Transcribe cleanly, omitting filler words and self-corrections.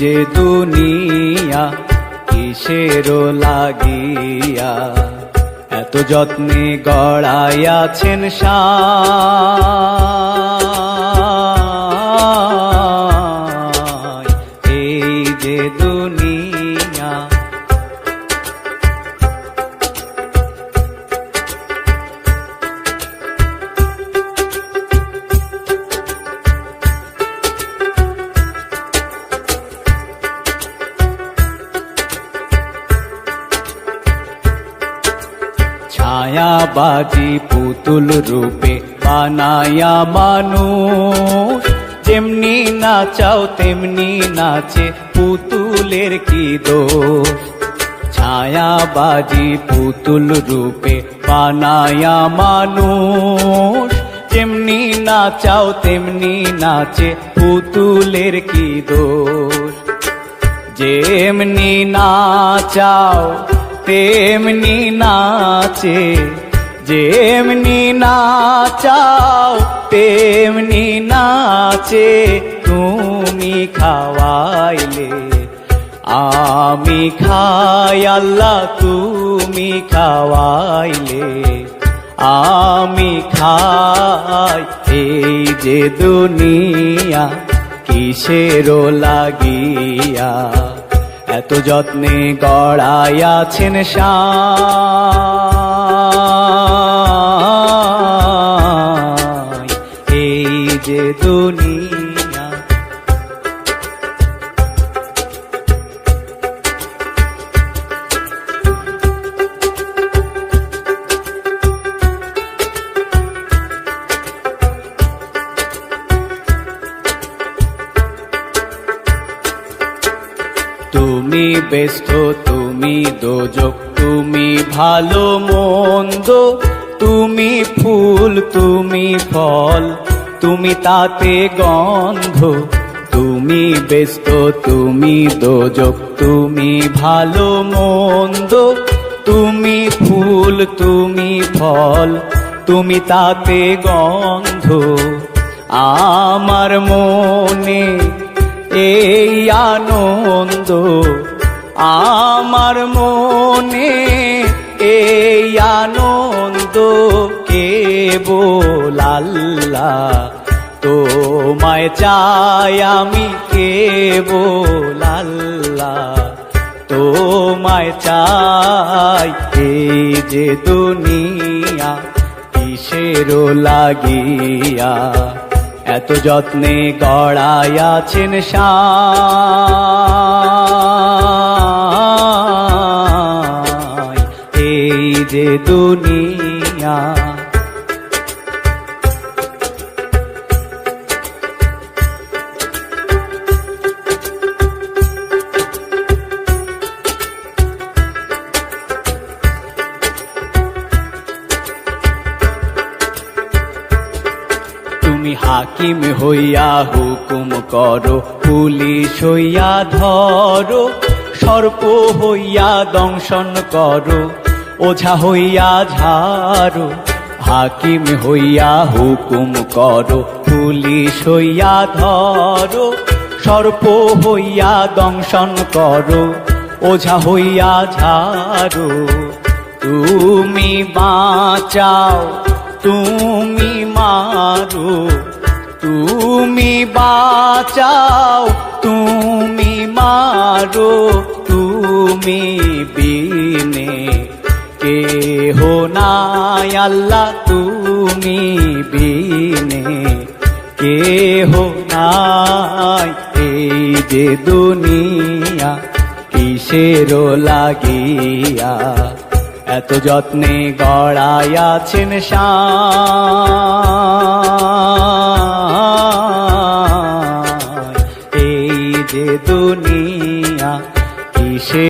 যে দুনিয়া কিসেরও লাগিয়া এত যত্নে গড়াইয়াছেন সায় এই যে দুনিয়া। ছায়াবাজি পুতুল রূপে বানায়া মানুষ, যেমনি নাচাও তেমনি নাচে পুতুলের কি দোষ। ছায়াবাজি পুতুল রূপে বানায়া মানুষ, যেমনি নাচাও তেমনি নাচে পুতুলের কি দোষ। যেমনি নাচাও তেমনি নাচে, যেমনি নাচাও তেমনি নাচে। তুমি খাওয়াইলে আমি খাই আল্লাহ, তুমি খাওয়াইলে আমি খাই। এই যে দুনিয়া কিসেরও লাগিয়া এত যত্নে গড়াইয়াছেন সায় এই যে দুনিয়া। তুমি ব্যস্ত তুমি দোজক, তুমি ভালো মন্দ, তুমি ফুল তুমি ফল, তুমি তাতে গন্ধ। তুমি ব্যস্ত তুমি দোজক, তুমি ভালো মন্দ, তুমি ফুল তুমি ফল, তুমি তাতে গন্ধ। আমার মনে এই আনন্দ, আমার মনে এই আনন্দ, কেবল আল্লাহ তোমায় চাই আমি, কেবল আল্লাহ তোমায় চাই। এই যে দুনিয়া কিসেরও লাগিয়া এত যত্নে গড়াইয়াছেন সায় এই যে দুনিয়া। তুমি হাকিম হইয়া হুকুম করো, পুলিশ হইয়া ধরো, সর্প হইয়া দংশন করো, ওঝা হইয়া ঝাড়ো। হাকিম হইয়া হুকুম করো, পুলিশ হইয়া ধরো, সর্প হইয়া দংশন করো, ওঝা হইয়া ঝাড়ো। তুমি বাঁচাও তুমি মারো, তুমি বাঁচাও তুমি মারো, তুমি বিনে কেহ নাই আল্লাহ, তুমি বিনে কেহ নাই। এই যে দুনিয়া কিসেরও লাগিয়া এত যত্নে গড়াইয়াছেন সায় এই যে দুনিয়া কিসে